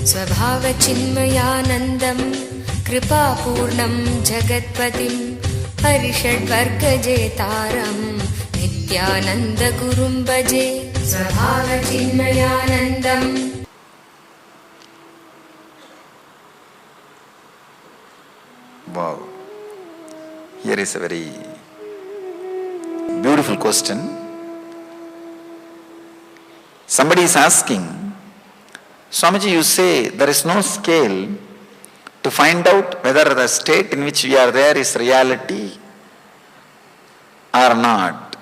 स्वभावचिन्मयानन्दं कृपापूर्णं जगत्पतिं हरिषड्वर्गजेतारं नित्यानन्दगुरुं भजे स्वभावचिन्मयानन्दम्. Wow. Here is a very beautiful question. Somebody is asking, Swamiji, you say there is no scale to find out whether the state in which we are there is reality or not.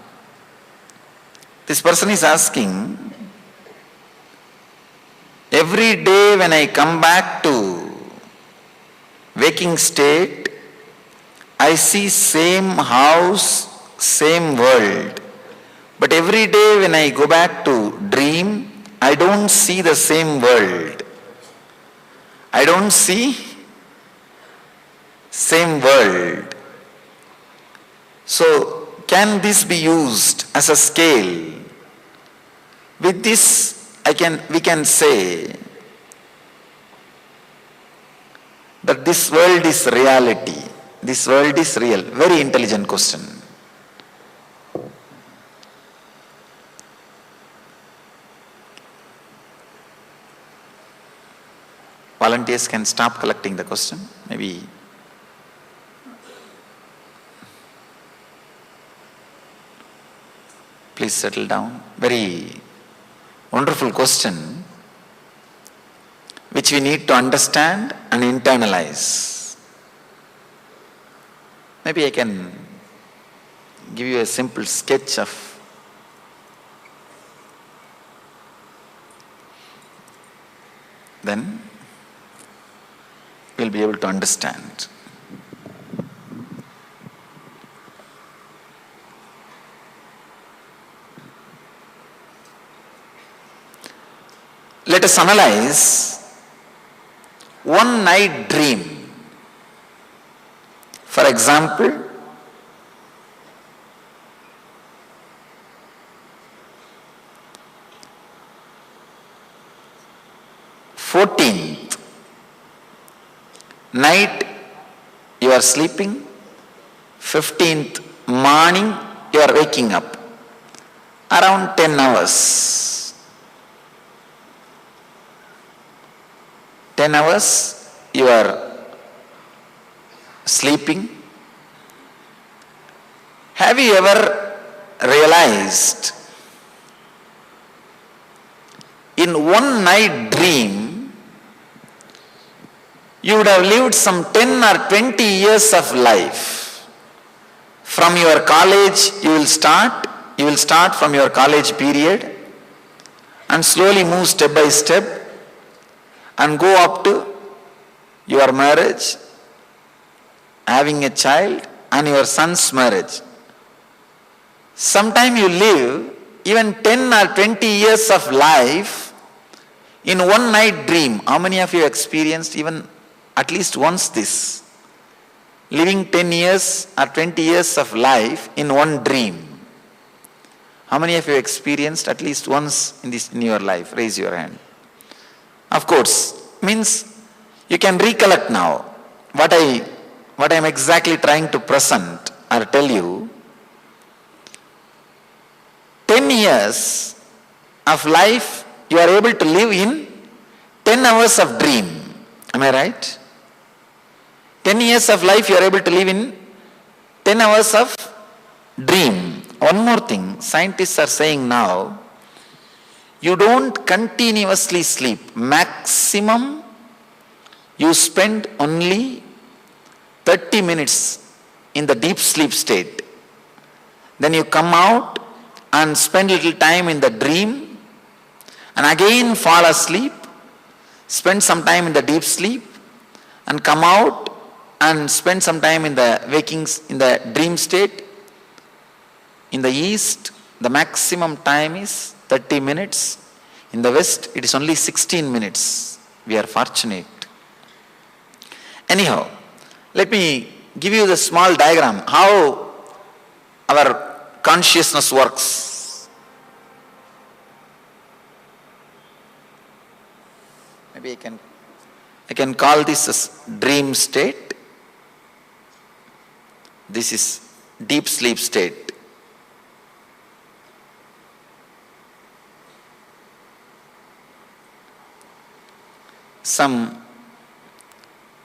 This person is asking, every day when I come back to waking state, I see same house, same world. But every day when I go back to dream, I don't see the same world. I don't see same world. So can this be used as a scale? With this we can say that this world is reality. This world is real. Very intelligent question. Volunteers can stop collecting the question. Maybe please settle down. Very wonderful question which we need to understand and internalize. Maybe I can give you a simple sketch of then we'll be able to understand. Let us analyze one night dream. For example, night you are sleeping, 15th morning you are waking up, around 10 hours. 10 hours you are sleeping. Have you ever realized in one night dream you would have lived some 10 or 20 years of life? From your college you will start from your college period and slowly move step by step and go up to your marriage, having a child, and your son's marriage. Sometime you live even 10 or 20 years of life in one night dream. How many of you experienced even at least once this? Living 10 years or 20 years of life in one dream. How many of you experienced at least once in your life? Raise your hand. Of course, means you can recollect now what I am exactly trying to present or tell you. 10 years of life you are able to live in 10 hours of dream. Am I right? 10 years of life you are able to live in 10 hours of dream. One more thing, scientists are saying now, you don't continuously sleep. Maximum you spend only 30 minutes in the deep sleep state. Then you come out and spend little time in the dream and again fall asleep, spend some time in the deep sleep and come out and spend some time in the dream state. In the East, the maximum time is 30 minutes. In the West, it is only 16 minutes. We are fortunate. Anyhow, let me give you the small diagram how our consciousness works. Maybe I can I can call this as dream state. This is deep sleep state.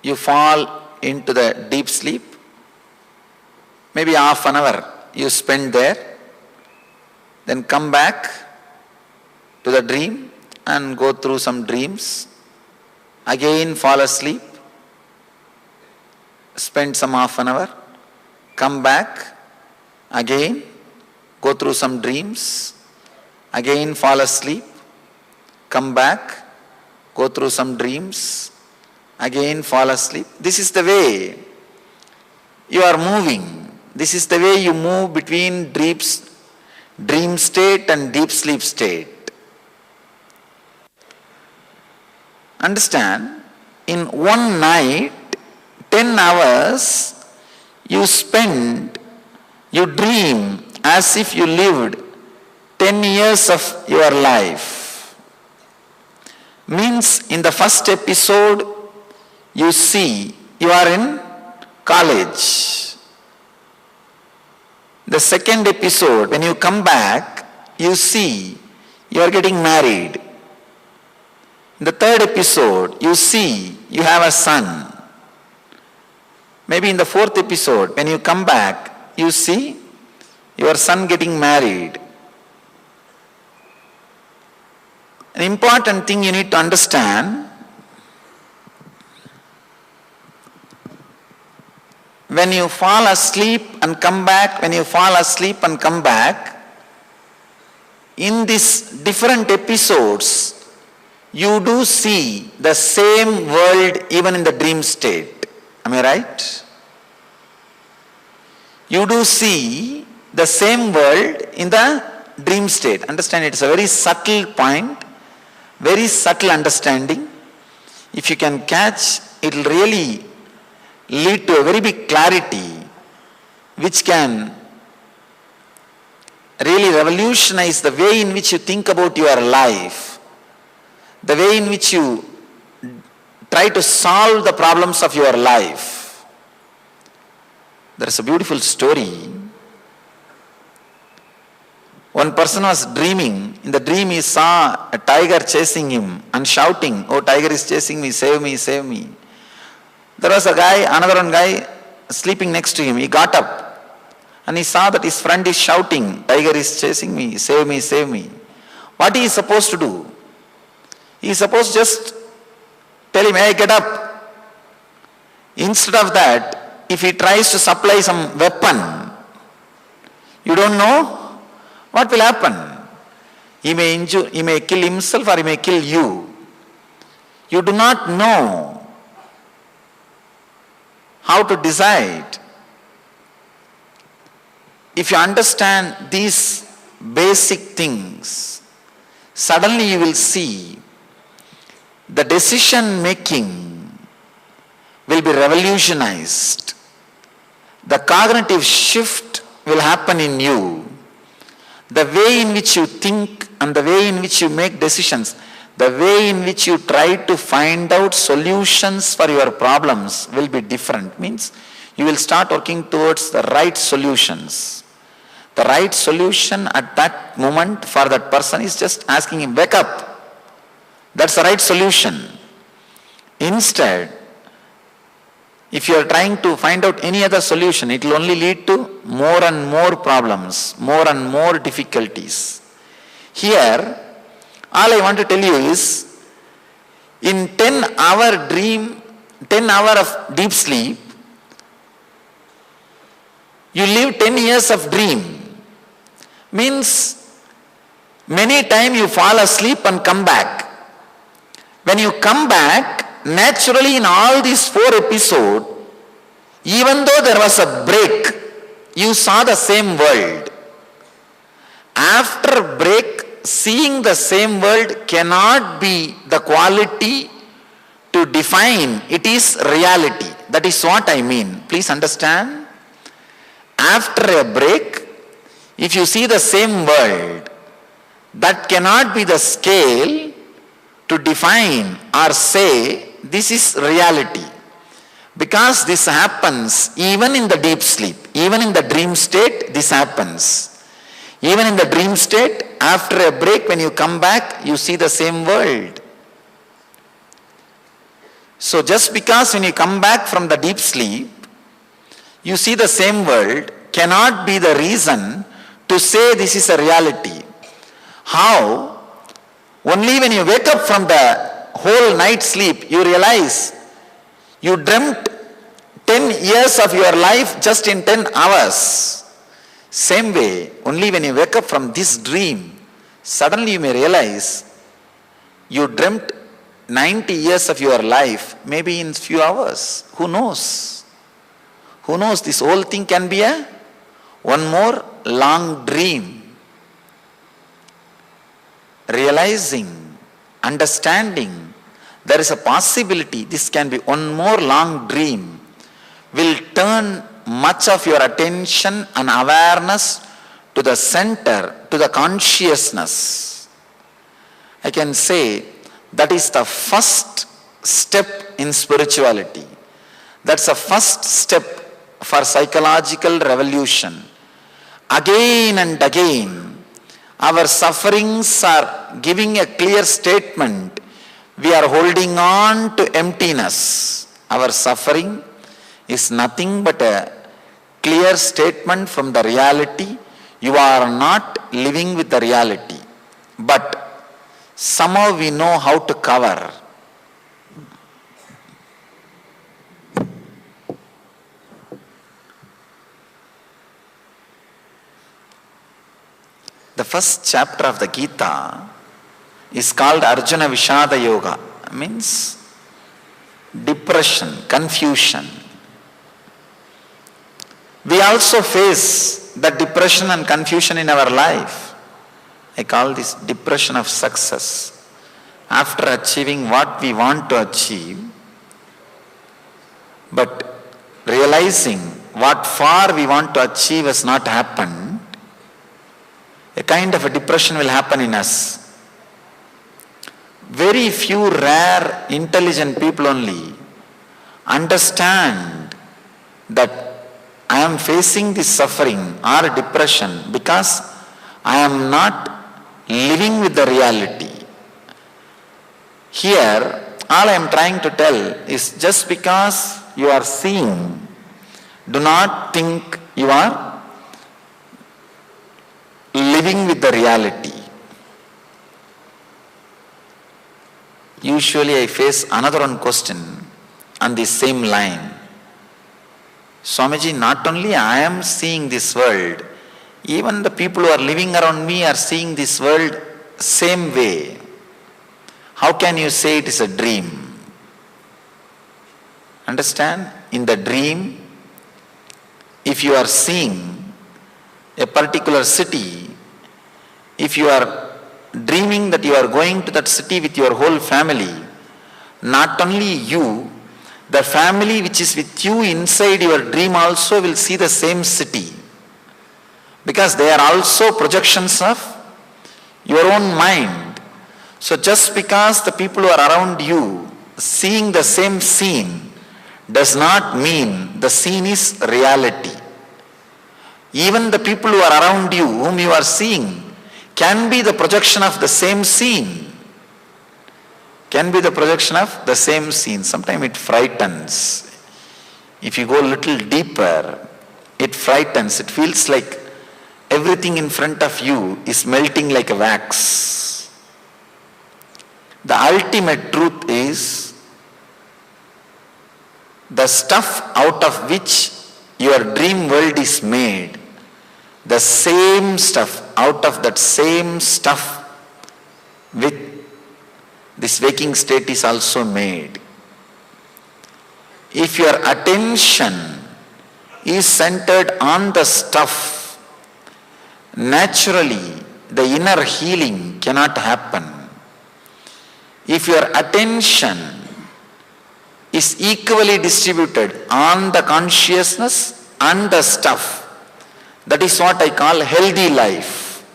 You fall into the deep sleep, maybe half an hour you spend there, then come back to the dream and go through some dreams, again fall asleep, spend some half an hour, come back, again go through some dreams, again fall asleep, come back, go through some dreams, again fall asleep. This is the way you are moving. This is the way you move between dream state and deep sleep state. Understand, in one night, 10 hours, you dream as if you lived 10 years of your life. Means in the first episode, you see you are in college. The second episode, when you come back, you see you are getting married. In the third episode, you see you have a son. Maybe in the fourth episode, when you come back, you see your son getting married. An important thing you need to understand, when you fall asleep and come back, in these different episodes, you do see the same world even in the dream state. Am I right? You do see the same world in the dream state. Understand, it's a very subtle point, very subtle understanding. If you can catch, it will really lead to a very big clarity which can really revolutionize the way in which you think about your life, the way in which you try to solve the problems of your life. There is a beautiful story. One person was dreaming. In the dream he saw a tiger chasing him and shouting, "Oh, tiger is chasing me, save me, save me." There was another one guy sleeping next to him. He got up and he saw that his friend is shouting, "Tiger is chasing me, save me, save me." What he is supposed to do? He is supposed to just tell him, "Hey, get up." Instead of that, if he tries to supply some weapon, you don't know what will happen. He may kill himself or he may kill you. You do not know how to decide. If you understand these basic things, suddenly you will see the decision making will be revolutionized. The cognitive shift will happen in you. The way in which you think and the way in which you make decisions, the way in which you try to find out solutions for your problems will be different. Means you will start working towards the right solutions. The right solution at that moment for that person is just asking him, "Wake up." That's the right solution. Instead, if you are trying to find out any other solution, it will only lead to more and more problems, more and more difficulties. Here, all I want to tell you is, in 10 hour of deep sleep, you live 10 years of dream. Means, many times you fall asleep and come back. When you come back, naturally in all these 4 episodes, even though there was a break, you saw the same world. After break, seeing the same world cannot be the quality to define it is reality. That is what I mean. Please understand. After a break, if you see the same world, that cannot be the scale to define or say this is reality. Because this happens even in the deep sleep, even in the dream state, this happens. Even in the dream state, after a break, when you come back, you see the same world. So just because when you come back from the deep sleep, you see the same world, cannot be the reason to say this is a reality. How? Only when you wake up from the whole night sleep, you realize you dreamt 10 years of your life just in 10 hours. Same way, only when you wake up from this dream, suddenly you may realize you dreamt 90 years of your life, maybe in few hours. Who knows? Who knows? This whole thing can be one more long dream. Realizing, understanding, there is a possibility this can be one more long dream, will turn much of your attention and awareness to the center, to the consciousness. I can say that is the first step in spirituality. That's the first step for psychological revolution. Again and again, our sufferings are giving a clear statement. We are holding on to emptiness. Our suffering is nothing but a clear statement from the reality. You are not living with the reality. But somehow we know how to cover. The first chapter of the Gita is called Arjuna Vishada Yoga. Means depression, confusion. We also face that depression and confusion in our life. I call this depression of success. After achieving what we want to achieve, but realizing what far we want to achieve has not happened, a kind of a depression will happen in us. Very few rare intelligent people only understand that I am facing this suffering or depression because I am not living with the reality. Here, all I am trying to tell is just because you are seeing, do not think you are living with the reality. Usually I face another one question on the same line. Swamiji, not only I am seeing this world, even the people who are living around me are seeing this world same way. How can you say it is a dream? Understand? In the dream, if you are seeing a particular city, if you are dreaming that you are going to that city with your whole family, not only you, the family which is with you inside your dream also will see the same city. Because they are also projections of your own mind. So just because the people who are around you seeing the same scene does not mean the scene is reality. Even the people who are around you, whom you are seeing, can be the projection of the same scene. Can be the projection of the same scene. Sometimes it frightens. If you go a little deeper, it frightens. It feels like everything in front of you is melting like a wax. The ultimate truth is the stuff out of which your dream world is made, the same stuff, out of that same stuff with this waking state is also made. If your attention is centered on the stuff, naturally the inner healing cannot happen. If your attention is equally distributed on the consciousness and the stuff, that is what I call healthy life,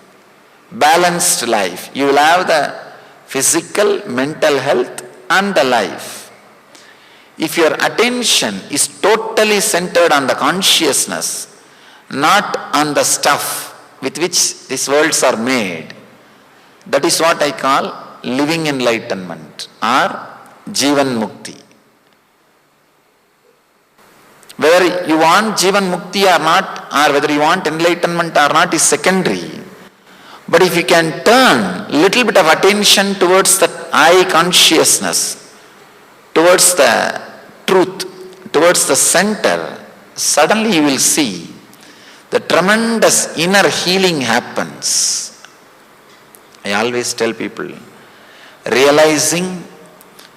balanced life. You will have the physical, mental health and the life. If your attention is totally centered on the consciousness, not on the stuff with which these worlds are made, that is what I call living enlightenment or Jivan Mukti. Whether you want Jivan Mukti or not, or whether you want enlightenment or not, is secondary. But if you can turn little bit of attention towards the I consciousness, towards the truth, towards the center, suddenly you will see the tremendous inner healing happens. I always tell people, realizing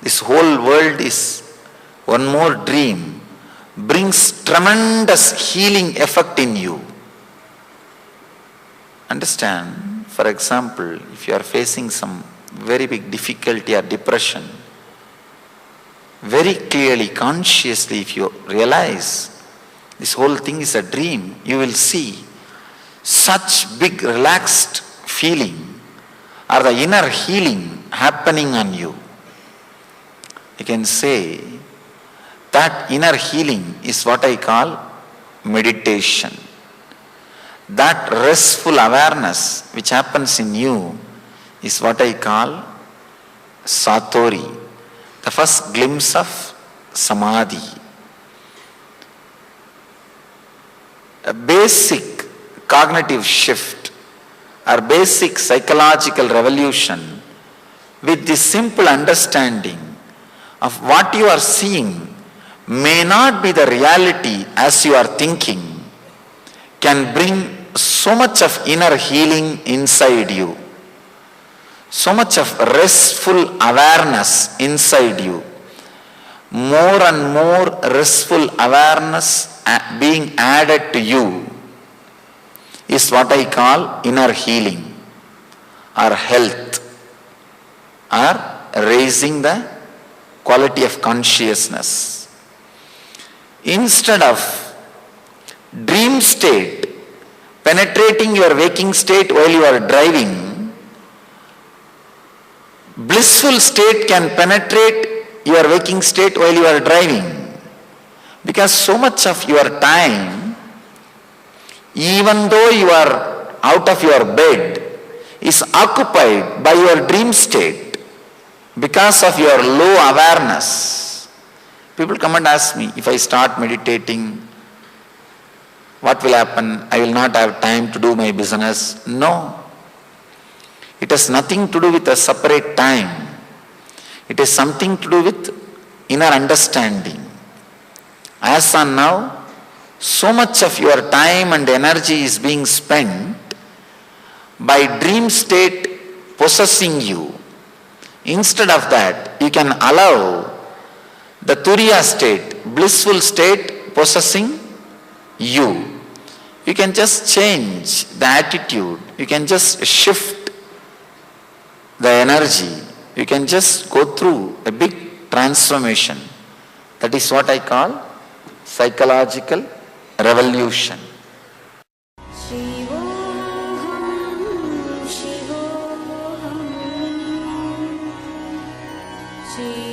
this whole world is one more dream brings tremendous healing effect in you. Understand? For example, if you are facing some very big difficulty or depression, very clearly, consciously, if you realize this whole thing is a dream, you will see such big relaxed feeling or the inner healing happening on you. You can say that inner healing is what I call meditation. That restful awareness which happens in you is what I call Satori, the first glimpse of Samadhi. A basic cognitive shift or basic psychological revolution with this simple understanding of what you are seeing may not be the reality as you are thinking, can bring so much of inner healing inside you, so much of restful awareness inside you. More and more restful awareness being added to you is what I call inner healing or health or raising the quality of consciousness. Instead of dream state penetrating your waking state while you are driving, blissful state can penetrate your waking state while you are driving. Because so much of your time, even though you are out of your bed, is occupied by your dream state because of your low awareness. People come and ask me, if I start meditating, what will happen? I will not have time to do my business. No. It has nothing to do with a separate time. It has something to do with inner understanding. As on now, so much of your time and energy is being spent by dream state possessing you. Instead of that, you can allow the Turiya state, blissful state possessing you. You can just change the attitude. You can just shift the energy. You can just go through a big transformation. That is what I call psychological revolution. Shivoham, Shivoham, Shivoham.